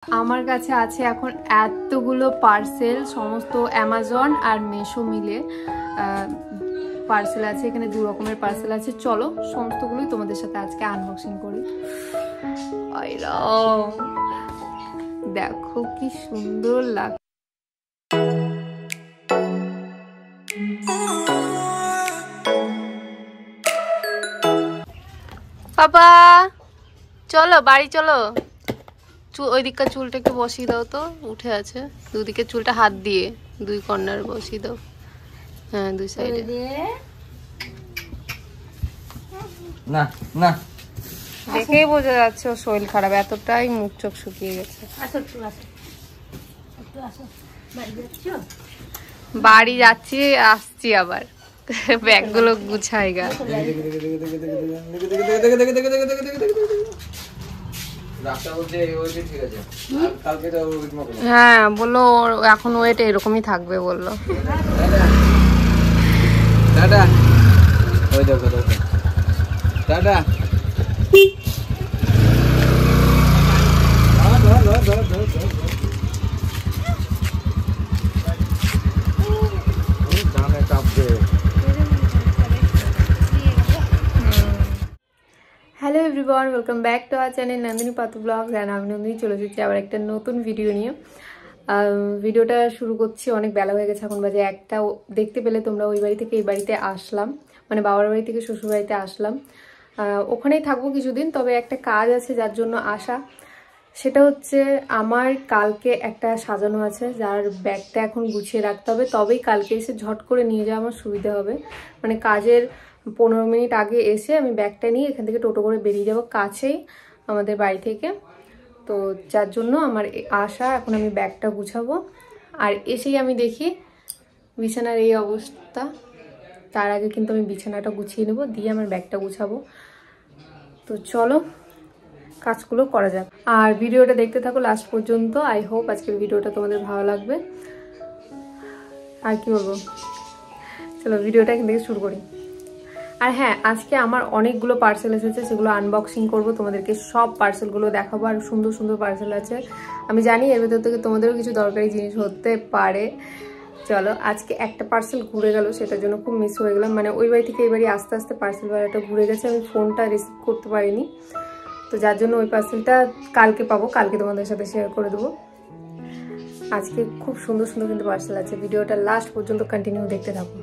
আমার কাছে আছে এখন এতগুলো পার্সেল, সমস্ত অ্যামাজন আর মিশো মিলে পার্সেল আছে। এখানে দু রকমের পার্সেল আছে। চলো সমস্তগুলোই তোমাদের সাথে আজকে আনবক্সিং করি। দেখো কি সুন্দর লাগে। বাবা চলো বাড়ি চলো। ওই দিককার চুলটা একটু বসিয়ে দাও তো, উঠে আছে দুদিকে চুলটা হাত দিয়ে দুই কর্নার বসিয়ে দাও। হ্যাঁ দুই সাইডে। না না দেখেই বোঝা যাচ্ছে ওর শরীর খারাপ, এতটাই মুখ চোখ শুকিয়ে গেছে। বাড়ি যাচ্ছি আসছি আবার ব্যাগগুলো গুছাই গা। হ্যাঁ বললো এখন ওয়েট এরকমই থাকবে বললো। টাটা ওই দেখো দেখো tata. Hello everyone, welcome back to our channel Nandini Patu blogs. And আমি নন্দিনী চলে এসেছি আবার একটা নতুন ভিডিও নিয়ে। ভিডিওটা শুরু করছি, অনেক বেলা হয়ে গেছে, এখন বাজে একটা। দেখতে পেলে তোমরা ওই বাড়ি থেকে এই বাড়িতে আসলাম, মানে বাবার বাড়ি থেকে শ্বশুর বাড়িতে আসলাম। ওখানেই থাকবো কিছুদিন, তবে একটা কাজ আছে যার জন্য আসা। সেটা হচ্ছে আমার কালকে একটা সাজানো আছে, যার ব্যাগটা এখন গুছিয়ে রাখতে হবে, তবেই কালকে এসে ঝট করে নিয়ে যাওয়া আমার সুবিধা হবে। মানে কাজের 15 মিনিট আগে এসে আমি ব্যাগটা নিয়ে এখান থেকে টোটো করে বেরিয়ে যাব, কাছেই আমাদের বাড়ি থেকে। তো যার জন্য আমার আসা, এখন আমি ব্যাগটা গুছাবো। আর এসেই আমি দেখি বিছানার এই অবস্থা। তার আগে কিন্তু আমি বিছানাটা গুছিয়ে নেব, দিয়ে আমার ব্যাগটা গুছাবো। তো চলো কাজগুলো করা যাক, আর ভিডিওটা দেখতে থাকো লাস্ট পর্যন্ত। আই হোপ আজকের ভিডিওটা তোমাদের ভালো লাগবে। আর কি বলবো, চলো ভিডিওটা এখান থেকে শুরু করি। আর হ্যাঁ, আজকে আমার অনেকগুলো পার্সেল এসেছে, সেগুলো আনবক্সিং করব, তোমাদেরকে সব পার্সেলগুলো দেখাবো। আর সুন্দর সুন্দর পার্সেল আছে, আমি জানি এর ভেতর থেকে তোমাদেরও কিছু দরকারি জিনিস হতে পারে। চলো আজকে একটা পার্সেল ঘুরে গেল, সেটার জন্য খুব মিস হয়ে গেলাম। মানে ওই বাড়ি থেকে এই বাড়ি আস্তে আস্তে পার্সেল বেলাটা ঘুরে গেছে, আমি ফোনটা রিসিভ করতে পারিনি। তো যার জন্য ওই পার্সেলটা কালকে পাবো, কালকে তোমাদের সাথে শেয়ার করে দেবো। আজকে খুব সুন্দর সুন্দর কিন্তু পার্সেল আছে, ভিডিওটা লাস্ট পর্যন্ত কন্টিনিউ দেখতে থাকো।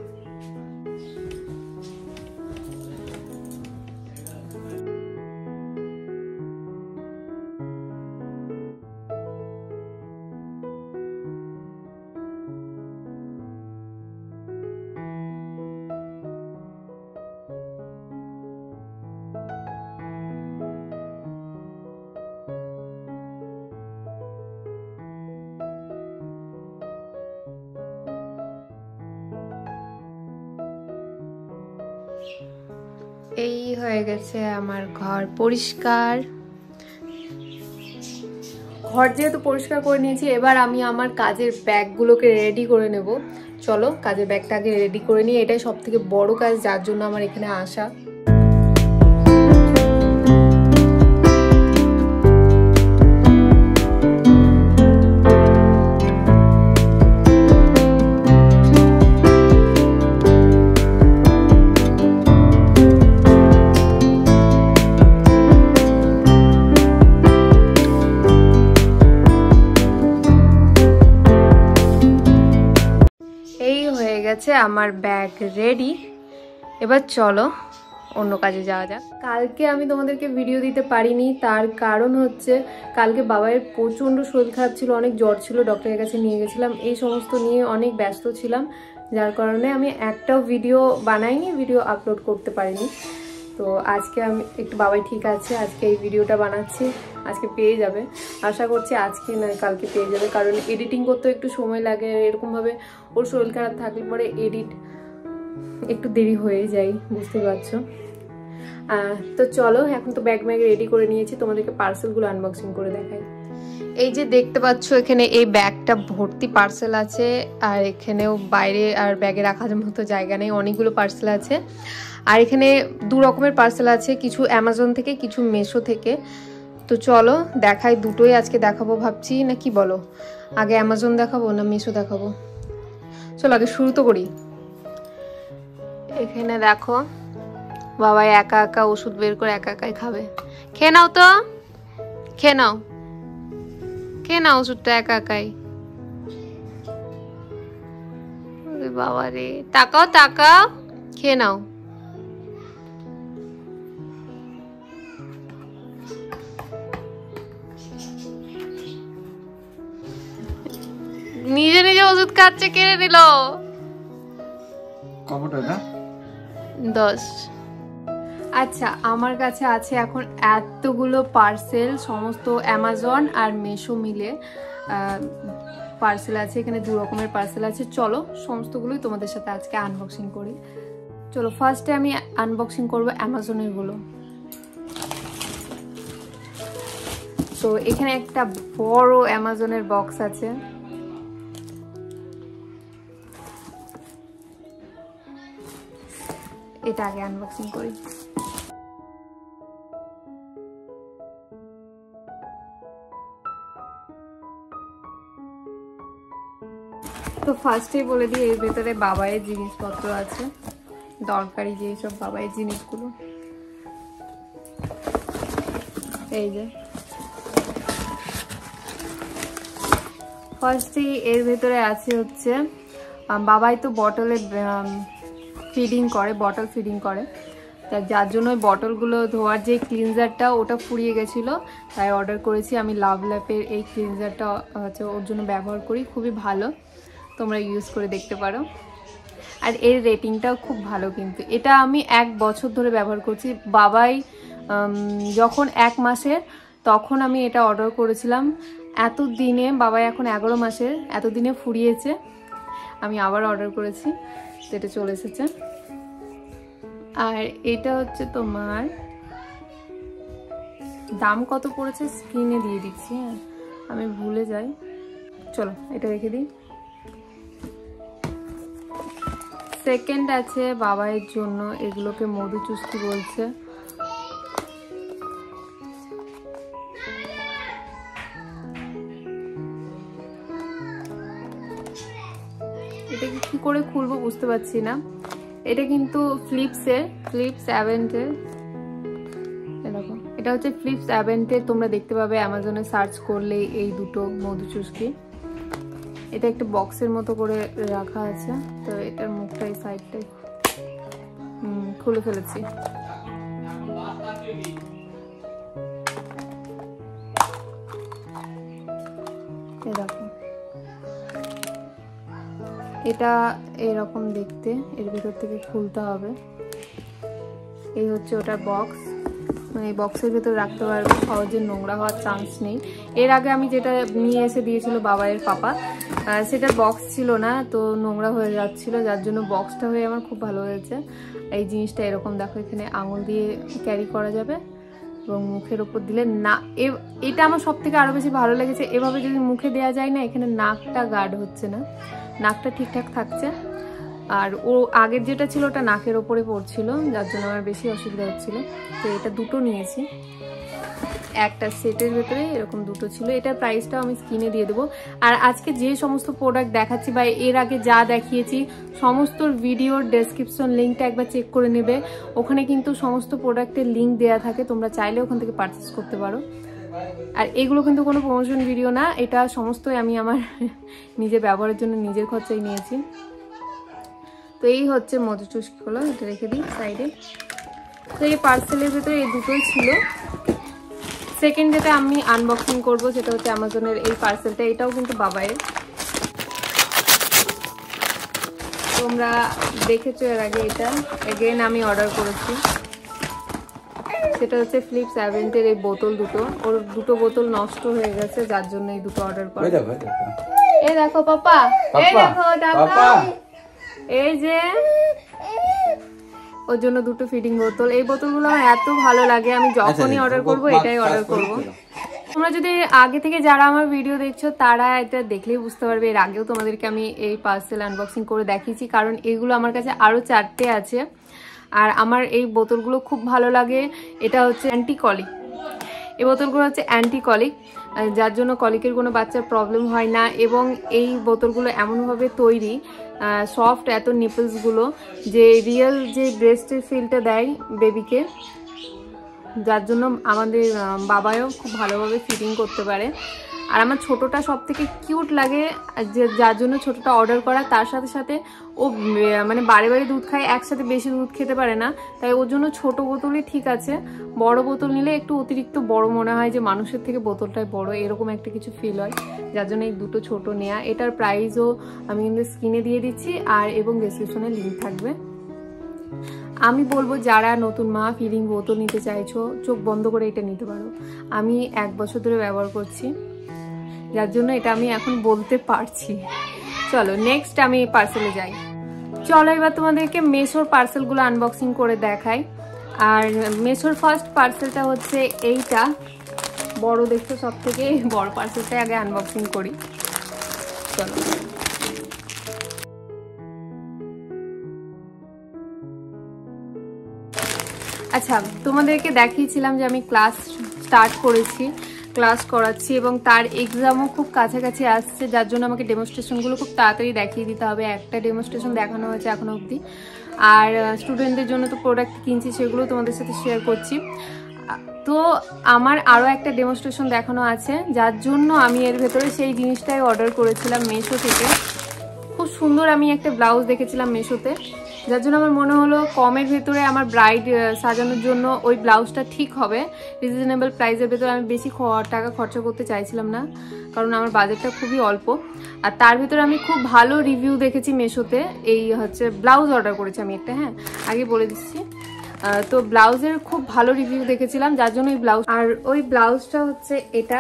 এই হয়ে গেছে আমার ঘর পরিষ্কার। ঘর যেহেতু পরিষ্কার করে নিয়েছি, এবার আমি আমার কাজের ব্যাগগুলোকে রেডি করে নেব। চলো কাজের ব্যাগটা আগে রেডি করে নিই, এটাই সব থেকে বড় কাজ, যার জন্য আমার এখানে আসা। গেছে আমার ব্যাগ রেডি, এবার চলো অন্য কাজে যাওয়া যাক। কালকে আমি তোমাদেরকে ভিডিও দিতে পারিনি, তার কারণ হচ্ছে কালকে বাবার প্রচণ্ড শরীর খারাপ ছিল, অনেক জ্বর ছিল, ডক্টরের কাছে নিয়ে গেছিলাম, এই সমস্ত নিয়ে অনেক ব্যস্ত ছিলাম, যার কারণে আমি একটাও ভিডিও বানাইনি, ভিডিও আপলোড করতে পারিনি। তো আজকে আমি একটু বাবাই ঠিক আছে, আজকে এই ভিডিওটা বানাচ্ছি, আজকে পেয়ে যাবে, আশা করছি আজকে না কালকে পেয়ে যাবে, কারণ এডিটিং করতেও একটু সময় লাগে। এরকমভাবে ওর শরীর খারাপ থাকলে পরে এডিট একটু দেরি হয়ে যায়, বুঝতে পারছো। তো চলো এখন তো ব্যাগ রেডি করে নিয়েছি, তোমাদেরকে পার্সেলগুলো আনবক্সিং করে দেখাই। এই যে দেখতে পাচ্ছ এখানে এই ব্যাগটা ভর্তি পার্সেল আছে, আর এখানেও বাইরে আর ব্যাগে রাখার মতো জায়গা নেই, অনেকগুলো পার্সেল আছে। আর এখানে দু রকমের পার্সেল আছে, কিছু অ্যামাজন থেকে, কিছু মিশো থেকে। তো চলো দেখাই, দুটোই আজকে দেখাবো ভাবছি, না কি বলো? আগে অ্যামাজন দেখাবো না মিশো দেখাবো? চলো আগে শুরু তো করি। এখানে দেখো বাবা একা একা ওষুধ বের করে একা একাই খাবে। খেয়ে নাও তো, খেয়ে নাও, খেয়ে নাও ওষুধটা একা একাই। বাবা রে, তাকাও তাকাও, খেয়ে নাও। নিজে নিজে ওষুধ খাচ্ছে, কেড়ে নিল। 10। আচ্ছা, আমার কাছে আছে এখন এতগুলো পার্সেল, সমস্ত অ্যামাজন আর মিশো মিলে পার্সেল আছে। এখানে 2 রকমের পার্সেল আছে। চলো সমস্তগুলোই তোমাদের সাথে আজকে আনবক্সিং করি। চলো ফার্স্টে আমি আনবক্সিং করবো অ্যামাজনের গুলো। তো এখানে একটা বড় অ্যামাজনের বক্স আছে। এটা আগে আনবক্সিং করি। তো ফার্স্টেই বলে দিই, এর ভেতরে বাবাইয়ের জিনিসপত্র আছে, দরকারি যেসব বাবাইয়ের জিনিসগুলো। এই যে ফার্স্টেই এর ভেতরে আছে হচ্ছে, বাবাই তো বটলে ফিডিং করে, বটল ফিডিং করে, যার জন্য ওই বটলগুলো ধোয়ার যে ক্লিনজারটা ওটা ফুরিয়ে গেছিলো, তাই অর্ডার করেছি। আমি লাভ ল্যাপের এই ক্লিনজারটা হচ্ছে ওর জন্য ব্যবহার করি, খুবই ভালো, তোমরা ইউজ করে দেখতে পারো। আর এর রেটিংটাও খুব ভালো, কিন্তু এটা আমি 1 বছর ধরে ব্যবহার করছি। বাবাই যখন 1 মাসের তখন আমি এটা অর্ডার করেছিলাম। এতদিনে বাবাই এখন 11 মাসের, এতদিনে ফুরিয়েছে, আমি আবার অর্ডার করেছি, তো এটা চলে এসেছে। আর এটা হচ্ছে তোমার দাম কত পড়েছে স্ক্রিনে দিয়ে দিচ্ছি, হ্যাঁ আমি ভুলে যাই। চলো এটা রেখে দিই। সেকেন্ড আছে বাবাইয়ের জন্য, এগুলোকে মধু চুস্কি বলছে। এটা কি করে খুলবো বুঝতে পারছি না। এটা কিন্তু ফ্লিপস অ্যাভেন্টের, এরকম। এটা হচ্ছে ফ্লিপস অ্যাভেন্টের, তোমরা দেখতে পাবে অ্যামাজনে সার্চ করলে এই দুটো মধু চুস্কি। এটা একটা বক্সের মতো করে রাখা আছে, তো এটার মুখটা এই সাইডটাই খুলে ফেলেছি। দেখো এটা এরকম দেখতে, এর ভিতর থেকে খুলতে হবে। এই হচ্ছে ওটার বক্স, এই বক্সের ভিতর রাখতে পারবে, সহজে নোংরা হওয়ার চান্স নেই। এর আগে আমি যেটা নিয়ে এসে দিয়েছিল বাবাইয়ের পাপা, সেটার বক্স ছিল না, তো নোংরা হয়ে যাচ্ছিল, যার জন্য বক্সটা হয়ে আমার খুব ভালো হয়েছে। এই জিনিসটা এরকম দেখো, এখানে আঙুল দিয়ে ক্যারি করা যাবে এবং মুখের ওপর দিলে না, এটা আমার সব থেকে আরো বেশি ভালো লেগেছে। এভাবে যদি মুখে দেওয়া যায় না, এখানে নাকটা গার্ড হচ্ছে না, নাকটা ঠিকঠাক থাকছে। আর ও আগের যেটা ছিল ওটা নাকের ওপরে পড়ছিল, যার জন্য আমার বেশি অসুবিধা হচ্ছিল, তো এটা দুটো নিয়েছি। একটা সেটের ভেতরে এরকম দুটো ছিল। এটার প্রাইসটাও আমি স্ক্রিনে দিয়ে দেবো। আর আজকে যে সমস্ত প্রোডাক্ট দেখাচ্ছি বা এর আগে যা দেখিয়েছি, সমস্ত ভিডিওর ডেসক্রিপশন লিঙ্কটা একবার চেক করে নেবে, ওখানে কিন্তু সমস্ত প্রোডাক্টের লিঙ্ক দেওয়া থাকে, তোমরা চাইলে ওখান থেকে পারচেস করতে পারো। আর এগুলো কিন্তু কোনো প্রমোশন ভিডিও না, এটা সমস্তই আমি আমার নিজের ব্যবহারের জন্য নিজের খরচায় নিয়েছি। তো এই হচ্ছে মধু চুস্কিগুলো, এটা রেখে দিই সাইডে। তো এই পার্সেলের ভেতরে এই দুটোই ছিল। সেকেন্ড যেটা আমি আনবক্সিং করব সেটা হচ্ছে অ্যামাজনের এই পার্সেলটা, এটাও কিন্তু বাবাইয়ের। তোমরা দেখেছো এর আগে, এটা এগেইন আমি অর্ডার করেছি। সেটা হচ্ছে ফ্লিপস অ্যাভেন্টের এই বোতল দুটো, ওর দুটো বোতল নষ্ট হয়ে গেছে, যার জন্য এই দুটো অর্ডার করা। এই দেখো পাপা, এই দেখো টাটা, এই যে ওর জন্য দুটো ফিডিং বোতল। এই বোতলগুলো আমার এত ভালো লাগে, আমি যখনই অর্ডার করব এটাই অর্ডার করব। তোমরা যদি আগে থেকে যারা আমার ভিডিও দেখছো তারা এটা দেখলেই বুঝতে পারবে, এর আগেও তোমাদেরকে আমি এই পার্সেল আনবক্সিং করে দেখিয়েছি, কারণ এগুলো আমার কাছে আরো 4টে আছে। আর আমার এই বোতলগুলো খুব ভালো লাগে। এটা হচ্ছে অ্যান্টিকলিক, এই বোতলগুলো হচ্ছে অ্যান্টি কলিক, যার জন্য কলিকের কোনো বাচ্চার প্রবলেম হয় না। এবং এই বোতলগুলো এমনভাবে তৈরি সফট, এত নিপলসগুলো যে রিয়েল যে ব্রেস্টের ফিলটা দেয় বেবিকে, যার জন্য আমাদের বাবাও খুব ভালোভাবে ফিটিং করতে পারে। আর আমার ছোটোটা সব থেকে কিউট লাগে, যার জন্য ছোটোটা অর্ডার করা। তার সাথে সাথে ও মানে বারে বারে দুধ খায়, একসাথে বেশি দুধ খেতে পারে না, তাই ওর জন্য ছোটো বোতলই ঠিক আছে। বড় বোতল নিলে একটু অতিরিক্ত বড় মনে হয়, যে মানুষের থেকে বোতলটাই বড়, এরকম একটা কিছু ফিল হয়, যার জন্য এই দুটো ছোট নেওয়া। এটার প্রাইসও আমি কিন্তু স্ক্রিনে দিয়ে দিচ্ছি, আর এবং ডেসক্রিপশনে লিঙ্ক থাকবে। আমি বলবো যারা নতুন মা ফিডিং বোতল নিতে চাইছো, চোখ বন্ধ করে এটা নিতে পারো। আমি 1 বছর ধরে ব্যবহার করছি, যার জন্য এটা আমি এখন বলতে পারছি। চলো নেক্সট আমি পার্সেলে যাই। চলো এবার তোমাদেরকে মেশোর পার্সেলগুলো আনবক্সিং করে দেখাই। আর মেশোর ফার্স্ট পার্সেলটা হচ্ছে এইটা, বড় দেখছো, সব থেকে বড় পার্সেলটাই আগে আনবক্সিং করি। চলো, আচ্ছা তোমাদেরকে দেখিয়েছিলাম যে আমি ক্লাস স্টার্ট করেছি, ক্লাস করাচ্ছি, এবং তার এক্সামও খুব কাছাকাছি আসছে, যার জন্য আমাকে ডেমনস্ট্রেশনগুলো খুব তাড়াতাড়ি দেখিয়ে দিতে হবে। একটা ডেমনস্ট্রেশন দেখানো হয়েছে এখনো অবধি, আর স্টুডেন্টদের জন্য তো প্রোডাক্ট কিনছি, সেগুলো তোমাদের সাথে শেয়ার করছি। তো আমার আরও একটা ডেমনস্ট্রেশন দেখানো আছে, যার জন্য আমি এর ভেতরে সেই জিনিসটাই অর্ডার করেছিলাম মিশো থেকে। খুব সুন্দর আমি একটা ব্লাউজ দেখেছিলাম মিশোতে, যার জন্য আমার মনে হলো কমের ভেতরে আমার ব্রাইড সাজানোর জন্য ওই ব্লাউজটা ঠিক হবে। রিজনেবল প্রাইসের ভেতরে আমি বেশি টাকা খরচা করতে চাইছিলাম না, কারণ আমার বাজেটটা খুবই অল্প। আর তার ভেতরে আমি খুব ভালো রিভিউ দেখেছি মিশোতে। এই হচ্ছে ব্লাউজ অর্ডার করেছি আমি একটা, হ্যাঁ আগে বলে দিচ্ছি। তো ব্লাউজের খুব ভালো রিভিউ দেখেছিলাম, যার জন্য ওই ব্লাউজ, আর ওই ব্লাউজটা হচ্ছে এটা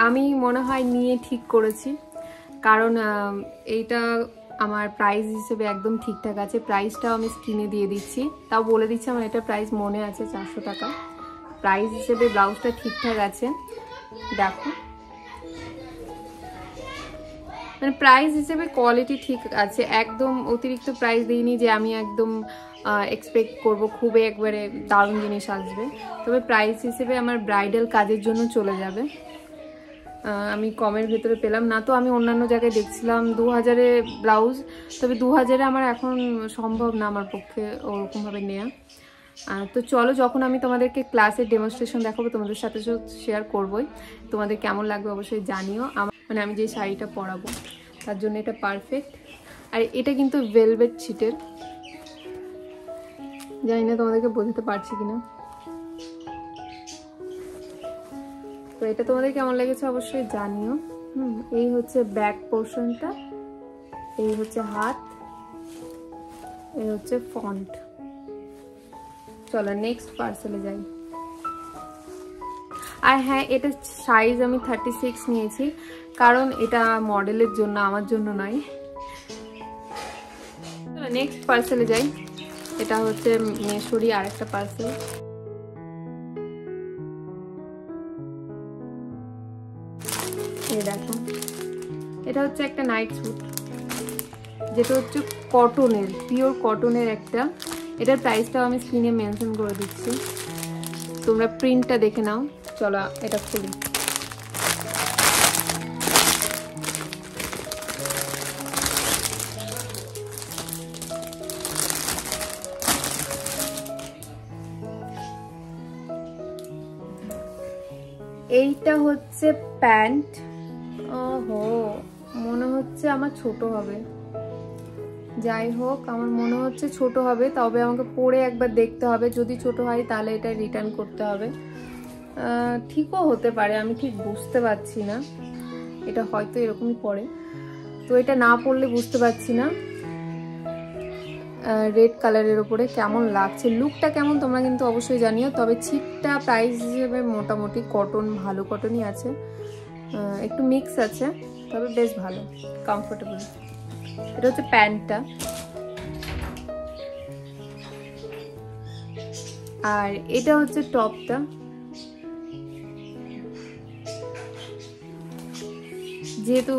আমি মনে হয় নিয়ে ঠিক করেছি, কারণ এইটা আমার প্রাইস হিসেবে একদম ঠিকঠাক আছে। প্রাইসটাও আমি স্ক্রিনে দিয়ে দিচ্ছি, তাও বলে দিচ্ছি আমার এটা প্রাইস মনে আছে 400 টাকা। প্রাইস হিসেবে ব্লাউজটা ঠিকঠাক আছে, দেখো মানে প্রাইস হিসেবে কোয়ালিটি ঠিক আছে, একদম অতিরিক্ত প্রাইস দিইনি যে আমি একদম এক্সপেক্ট করব খুবই একবারে দারুণ জিনিস আসবে। তবে প্রাইস হিসেবে আমার ব্রাইডাল কাজের জন্য চলে যাবে। আমি কমের ভেতরে পেলাম না, তো আমি অন্যান্য জায়গায় দেখছিলাম 2000-এ ব্লাউজ, তবে 2000-এ আমার এখন সম্ভব না আমার পক্ষে ওরকমভাবে নেওয়া। তো চলো, যখন আমি তোমাদেরকে ক্লাসের ডেমনস্ট্রেশন দেখাবো তোমাদের সাথে শেয়ার করবোই, তোমাদের কেমন লাগবে অবশ্যই জানিও। মানে আমি যে শাড়িটা পরাবো তার জন্য এটা পারফেক্ট। আর এটা কিন্তু ভেলভেট ছিটের, জানি না তোমাদেরকে বোঝাতে পারছি কিনা। তো এটা তোমাদের কেমন লেগেছে অবশ্যই জানিও। এই হচ্ছে ব্যাক পোর্শনটা, এই হচ্ছে হাত, এই হচ্ছে ফন্ট। চলো নেক্সট পার্সেলে যাই। আর হ্যাঁ, এটা সাইজ আমি 36 নিয়েছি, কারণ এটা মডেলের জন্য, আমার জন্য নয়। চলো নেক্সট পার্সেলে যাই। এটা হচ্ছে মেশোরই আর একটা পার্সেল। এই দেখো, এটা হচ্ছে একটা নাইট স্যুট, যেটা হচ্ছে কটনের, পিওর কটনের একটা। এটার প্রাইসটাও আমি স্ক্রিনে মেনশন করে দিচ্ছি, তোমরা প্রিন্টটা দেখে নাও। চলো এটা খুলি। এইটা হচ্ছে প্যান্ট। ওহো, মনে হচ্ছে আমার ছোট হবে। যাই হোক, আমার মনে হচ্ছে ছোট হবে, তবে আমাকে পরে একবার দেখতে হবে। যদি ছোট হয় তাহলে এটা রিটার্ন করতে হবে। ঠিকও হতে পারে, আমি ঠিক বুঝতে পারছি না। এটা হয়তো এরকমই পড়ে, তো এটা না পরলে বুঝতে পারছি না। রেড কালারের ওপরে কেমন লাগছে, লুকটা কেমন তোমরা কিন্তু অবশ্যই জানিও। তবে ছিটটা প্রাইস হিসেবে মোটামুটি কটন, ভালো কটনই আছে, একটু মিক্স আছে, তবে বেশ ভালো, কমফোর্টেবল। এটা হচ্ছে প্যান্টটা, আর এটা হচ্ছে টপটা। যেহেতু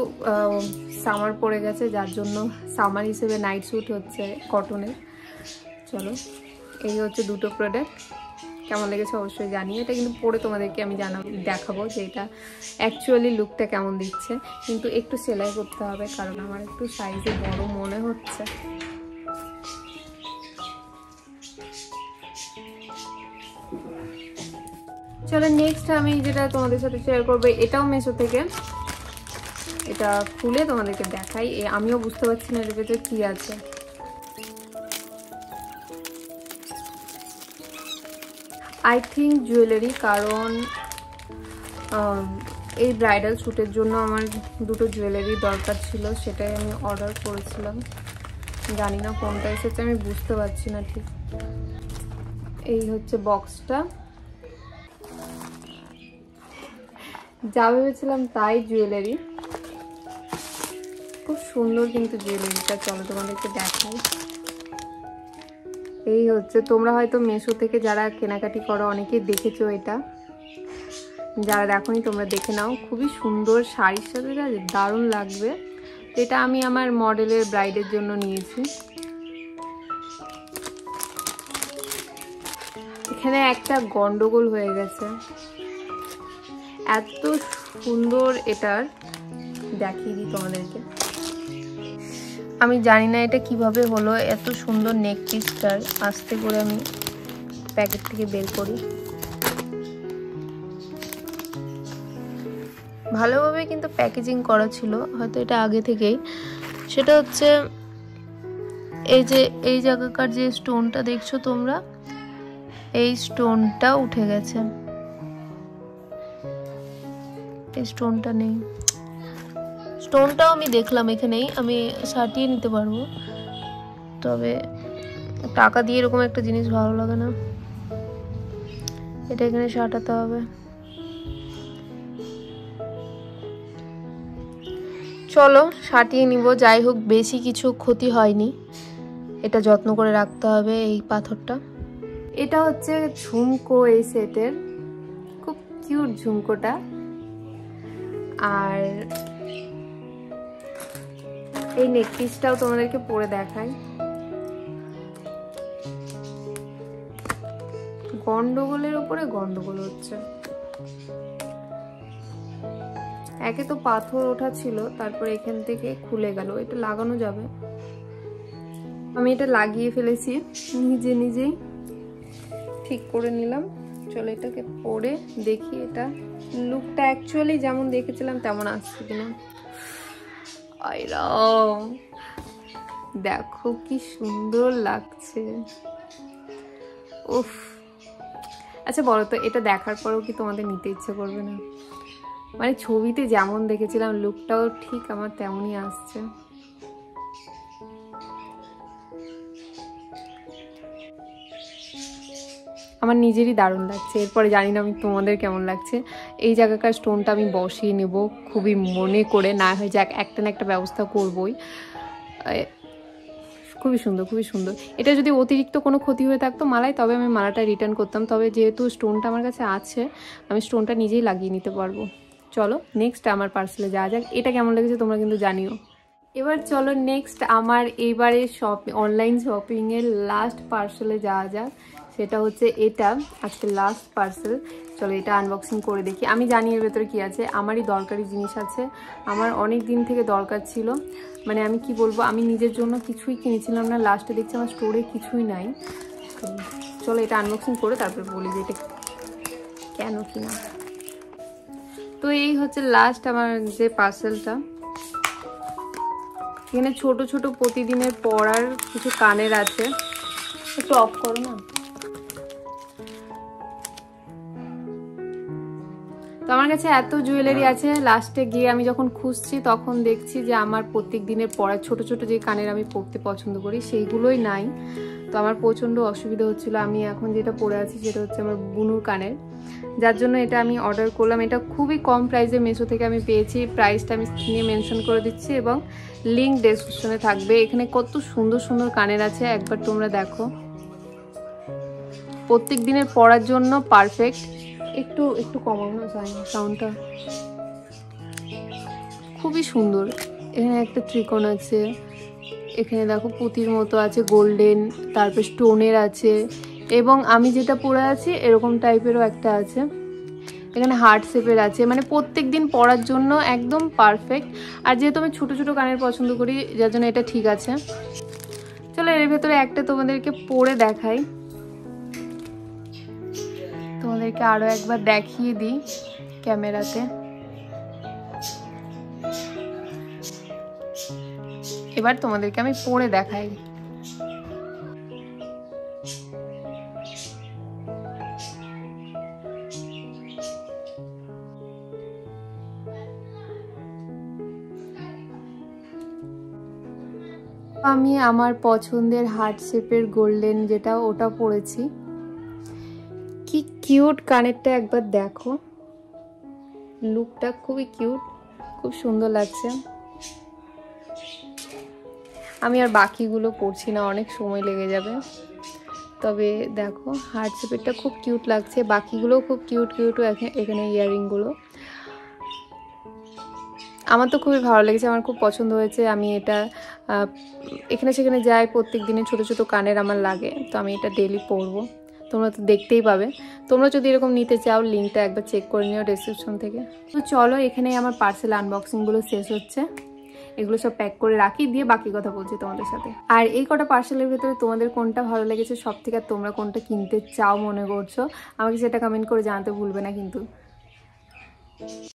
সামার পড়ে গেছে, যার জন্য সামার হিসেবে নাইট স্যুট হচ্ছে কটনের। চলো, এই হচ্ছে দুটো প্রোডাক্ট। কেমন লেগেছে অবশ্যই জানিও। এটা কিন্তু পরে তোমাদেরকে আমি দেখাবো যে এটা অ্যাকচুয়ালি লুকটা কেমন দিচ্ছে, কিন্তু একটু সেলাই করতে হবে কারণ আমার একটু সাইজে বড় মনে হচ্ছে। চলো নেক্সট আমি যেটা তোমাদের সাথে শেয়ার করবো, এটাও মিশো থেকে। এটা খুলে তোমাদেরকে দেখাই, আমিও বুঝতে পারছি না এর ভেতরে কি আছে। আই থিঙ্ক জুয়েলারি, কারণ এই ব্রাইডাল শ্যুটের জন্য আমার দুটো জুয়েলারি দরকার ছিল, সেটাই আমি অর্ডার করেছিলাম। জানি না কোনটা এসেছে, আমি বুঝতে পারছি না ঠিক। এই হচ্ছে বক্সটা, যা ভেবেছিলাম তাই জুয়েলারি, খুব সুন্দর কিন্তু জুয়েলারিটা। চলো তোমাদেরকে দেখাই। এই হচ্ছে, তোমরা হয়তো মিশো থেকে যারা কেনাকাটি করো অনেকেই দেখেছো এটা, যারা দেখোনি তোমরা দেখে নাও। খুবই সুন্দর, শাড়ির সাথে দারুণ লাগবে। এটা আমি আমার মডেলের ব্রাইডের জন্য নিয়েছি। এখানে একটা গন্ডগোল হয়ে গেছে, এত সুন্দর এটার দেখিয়ে দিই তোমাদেরকে। আমি জানি না এটা কিভাবে হলো, এত সুন্দর নেক পিসটার। আস্তে করে আমি প্যাকেট থেকে বের করি। ভালোভাবে কিন্তু প্যাকেজিং করা ছিল, হয়তো এটা আগে থেকেই। সেটা হচ্ছে এই যে এই জায়গাকার যে স্টোনটা দেখছো তোমরা, এই স্টোনটা উঠে গেছে, এই স্টোনটা নেই। স্টোনটাও আমি দেখলাম এখানেই, আমি সাটিয়ে নিতে পারবো, তবে টাকা দিয়ে এরকম একটা জিনিস ভালো লাগে না, এটা এখানে সাটাতে হবে। চলো সাটিয়ে নিব। যাই হোক, বেশি কিছু ক্ষতি হয়নি, এটা যত্ন করে রাখতে হবে এই পাথরটা। এটা হচ্ছে ঝুমকো এই সেটের, খুব কিউট ঝুমকোটা। আর এই নেক পিসটাও তোমাদেরকে পরে দেখাই। গন্ডগোলের উপরে গন্ডগোল হচ্ছে। একে তো পাথর ওঠা ছিল, তারপর এখান থেকে খুলে গেল। এটা লাগানো যাবে, আমি এটা লাগিয়ে ফেলেছি নিজে নিজেই, ঠিক করে নিলাম। চলো এটাকে পরে দেখি এটা লুকটা অ্যাকচুয়ালি যেমন দেখেছিলাম তেমন আসছে কিনা। দেখো কি সুন্দর লাগছে, উফ। আচ্ছা বলো তো, এটা দেখার পরেও কি তোমাদের নিতে ইচ্ছে করবে না? মানে ছবিতে যেমন দেখেছিলাম লুকটাও ঠিক আমার তেমনই আসছে। আমার নিজেরই দারুণ লাগছে। এরপরে জানি না আমি তোমাদের কেমন লাগছে। এই জায়গাকার স্টোনটা আমি বসিয়ে নেব খুবই মনে করে, না হয় যাক একটা না একটা ব্যবস্থা করবই। খুবই সুন্দর, খুবই সুন্দর। এটা যদি অতিরিক্ত কোনো ক্ষতি হয়ে থাকতো মালায়, তবে আমি মালাটা রিটার্ন করতাম। তবে যেহেতু স্টোনটা আমার কাছে আছে, আমি স্টোনটা নিজেই লাগিয়ে নিতে পারবো। চলো নেক্সট আমার পার্সেলে যাওয়া যাক। এটা কেমন লেগেছে তোমরা কিন্তু জানিও। এবার চলো নেক্সট আমার এইবারে অনলাইন শপিংয়ের লাস্ট পার্সেলে যাওয়া যাক। সেটা হচ্ছে এটা, আজকে লাস্ট পার্সেল। চলো এটা আনবক্সিং করে দেখি। আমি জানি এর ভেতরে কী আছে, আমারই দরকারি জিনিস আছে, আমার অনেক দিন থেকে দরকার ছিল। মানে আমি কি বলবো, আমি নিজের জন্য কিছুই কিনেছিলাম না, লাস্টে দেখছি আমার স্টোরে কিছুই নাই। চলো এটা আনবক্সিং করে তারপরে বলি যে এটা কেন কিনা। তো এই হচ্ছে লাস্ট আমার যে পার্সেলটা। এখানে ছোট ছোট প্রতিদিনের পরার কিছু কানের আছে, একটু অফ করো না। তো আমার কাছে এত জুয়েলারি আছে, লাস্টে গিয়ে আমি যখন খুঁজছি তখন দেখছি যে আমার প্রত্যেক দিনের পরার ছোট ছোট যে কানের আমি পরতে পছন্দ করি সেইগুলোই নাই। তো আমার প্রচণ্ড অসুবিধা হচ্ছিল। আমি এখন যেটা পরে আছি সেটা হচ্ছে আমার বুনুর কানের, যার জন্য এটা আমি অর্ডার করলাম। এটা খুবই কম প্রাইসে মিশো থেকে আমি পেয়েছি। প্রাইসটা আমি স্ক্রিনে মেনশন করে দিচ্ছি এবং লিঙ্ক ডেসক্রিপশনে থাকবে। এখানে কত সুন্দর সুন্দর কানের আছে, একবার তোমরা দেখো। প্রত্যেক দিনের পরার জন্য পারফেক্ট। একটু একটু কমাও না সাউন্ডটা, খুবই সুন্দর। এখানে একটা ত্রিকোণ আছে, এখানে দেখো পুঁতির মতো আছে গোল্ডেন, তারপর স্টোনের আছে, এবং আমি যেটা পরে আছি এরকম টাইপেরও একটা আছে, এখানে হার্ট শেপের আছে, মানে প্রত্যেক দিন পরার জন্য একদম পারফেক্ট। আর যেহেতু আমি ছোটো ছোটো কানের পছন্দ করি, যার জন্য এটা ঠিক আছে। চলো এর ভেতরে একটা তোমাদেরকে পরে দেখাই, তোমাদেরকে আরও একবার দেখিয়ে দিই ক্যামেরাতে। এবার তোমাদেরকে আমি পরে দেখাই। আমি আমার পছন্দের হার্ট শেপের গোল্ডেন যেটা, ওটা পরেছি। কি কিউট কানেরটা, একবার দেখো, লুকটা খুবই কিউট, খুব সুন্দর লাগছে। আমি আর বাকিগুলো পরছি না, অনেক সময় লেগে যাবে। তবে দেখো হার্ট শেপেরটা খুব কিউট লাগছে, বাকিগুলোও খুব কিউট কিউট। এখানে ইয়াররিংগুলো আমার তো খুবই ভালো লেগেছে, আমার খুব পছন্দ হয়েছে। আমি এটা এখানে সেখানে যাই, প্রত্যেক দিনে ছোটো ছোটো কানের আমার লাগে, তো আমি এটা ডেলি পরবো। তোমরা তো দেখতেই পাবে। তোমরা যদি এরকম নিতে চাও লিঙ্কটা একবার চেক করে নিও ডেসক্রিপশন থেকে। তো চলো, এখানেই আমার পার্সেল আনবক্সিংগুলো শেষ হচ্ছে। এগুলো সব প্যাক করে রাখি, দিয়ে বাকি কথা বলছি তোমাদের সাথে। আর এই কটা পার্সেলের ভেতরে তোমাদের কোনটা ভালো লেগেছে সব থেকে, আর তোমরা কোনটা কিনতে চাও মনে করছো, আমাকে সেটা কমেন্ট করে জানাতে ভুলবে না কিন্তু।